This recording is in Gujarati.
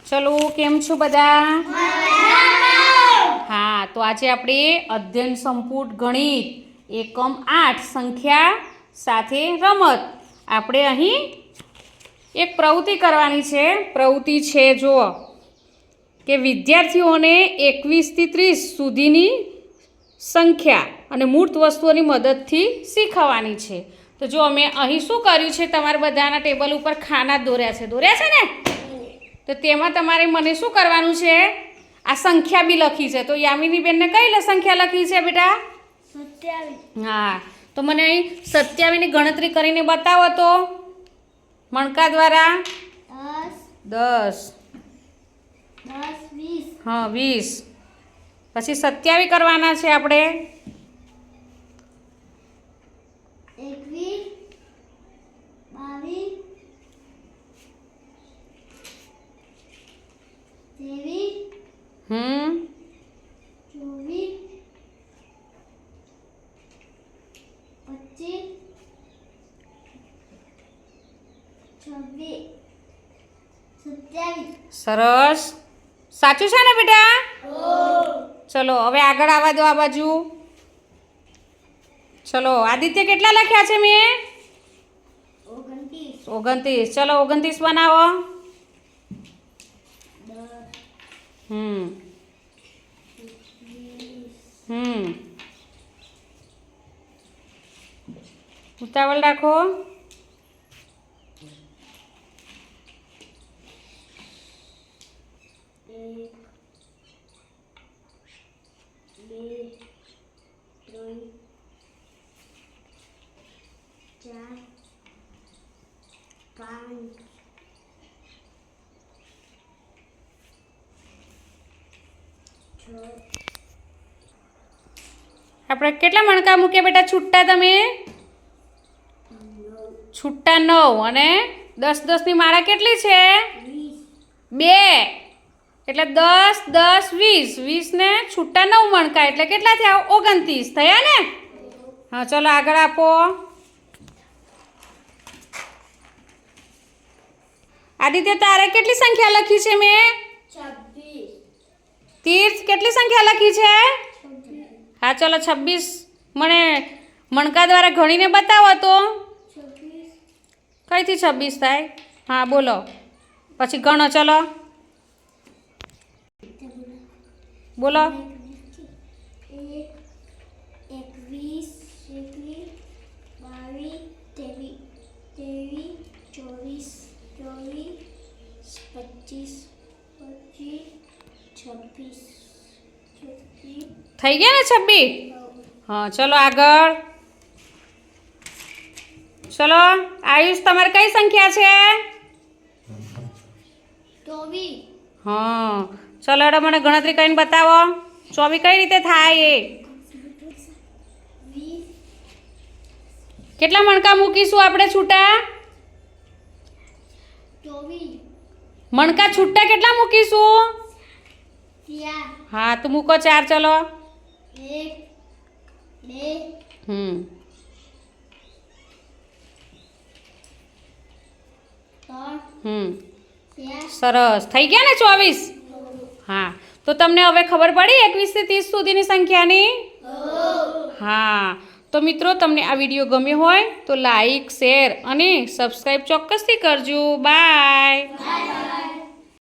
ચલો કેમ છો બધા? હા, તો આજે આપણે અધ્યયન સંપુટ ગણિત એકમ 8 સંખ્યા સાથે રમત આપણે અહીં એક પ્રવૃત્તિ કરવાની છે. પ્રવૃત્તિ છે જુઓ કે વિદ્યાર્થીઓને 21 થી 30 સુધીની સંખ્યા અને મૂર્ત વસ્તુઓની મદદથી શીખવવાની છે. તો જો મેં અહીં શું કર્યું છે, તમારા બધાના ટેબલ ઉપર ખાના દોર્યા છે ને? તો તેમાં તમારે મને શું કરવાનું છે? આ સંખ્યા બી લખી છે. તો યામિની બેનને કઈ સંખ્યા લખી છે બેટા? 27. હા, તો મને અહીં 27 ની ગણતરી કરીને બતાવો તો મણકા દ્વારા. 10 20. હા 20. પછી 27 કરવાના છે આપણે. 21 22 સરસ. સાચું છે ને બેટા? ચલો હવે આગળ આવવા દો આ બાજુ. ચલો આદિત્ય કેટલા લખ્યા છે મેં? 29. ચલો 29 બનાવો. ઉતાવળ રાખો. 1 2 3 4 5 6. આપણે કેટલા મણકા મૂક્યા બેટા છૂટા? તમે છૂટા 9 અને 10 ની માળા કેટલી છે? 2. એટલે 10 10 20. 20 ને છૂટા 9 મણકા એટલે કેટલા થયા? 29 થયા ને? હા ચલો આગળ આપો. આદિત્ય તારે કેટલી સંખ્યા લખી છે મેં? 26. તીર્થ કેટલી સંખ્યા લખી છે? હા ચલો 26 મને મણકા દ્વારા ગણીને બતાવો તો. 26. કઈથી 26 થાય? હા બોલો પછી ગણો. ચલો બોલો. 1 21 22 23 24 25 26 થઈ ગયા ને 26? હા ચલો આગળ. ચલો આયુષ તમારે કઈ સંખ્યા છે? 24. હા ચલો એડો મને ગણતરી કરીને બતાવો. 24 કઈ રીતે થાય એ? 20. કેટલા મણકા મૂકીશું આપણે છૂટા? 24. મણકા છૂટા કેટલા મૂકીશું? 4. હા તો મૂકો 4. ચલો 1 2 3 4. સરસ થઈ ગયા ને 24? હા તો તમને હવે ખબર પડી 21 થી 30 સુધીની સંખ્યાની? હા તો મિત્રો તમને આ વિડીયો ગમ્યો હોય તો લાઈક શેર અને સબસ્ક્રાઈબ ચોક્કસથી કરજો. બાય.